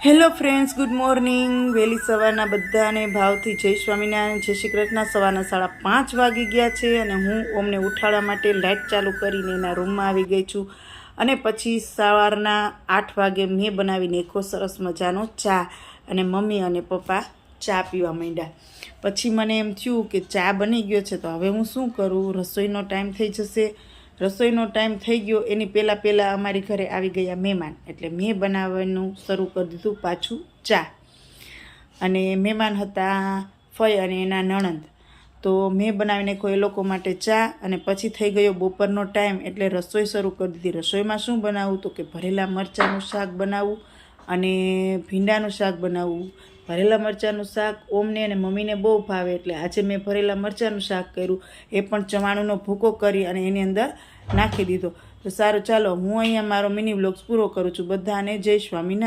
Hello friends, good morning. વહેલી સવારના બધાને ભાવથી જય સ્વામિનારાયણ, જય શ્રી કૃષ્ણ. સવારના 5:30 વાગી ગયા છે અને હું ઓમને ઉઠાડવા માટે લાઇટ ચાલુ કરીને એના રૂમમાં આવી ગઈ છું. અને પછી સવારના 8 વાગે મેં બનાવી નાખ્યો સરસ મજાનો ચા અને મમ્મી અને પપ્પા ચા પીવા માંડ્યા. પછી મને એમ થયું કે ચા બની ગયો છે તો હવે હું શું કરું, રસોઈનો ટાઈમ થઈ જશે. રસોઈનો ટાઈમ થઈ ગયો એની પહેલાં અમારી ઘરે આવી ગયા મહેમાન, એટલે મેં બનાવવાનું શરૂ કરી દીધું પાછું ચા. અને મહેમાન હતા ફઈ અને એના નણંદ, તો મેં બનાવી નાખ્યો એ લોકો માટે ચા. અને પછી થઈ ગયો બપોરનો ટાઈમ એટલે રસોઈ શરૂ કરી દીધી. રસોઈમાં શું બનાવવું તો કે ભરેલા મરચાંનું શાક બનાવવું અને ભીંડાનું શાક બનાવવું. ભરેલા મરચાંનું શાક ઓમને અને મમ્મીને બહુ ભાવે એટલે આજે મેં ભરેલા મરચાંનું શાક કર્યું. એ પણ ચવાણુંનો ભૂકો કરી અને એની અંદર નાખી દીધો. તો સારું, ચાલો હું અહીંયા મારો મિની વ્લોગ્સ પૂરો કરું છું. બધાને જય સ્વામિનારાયણ.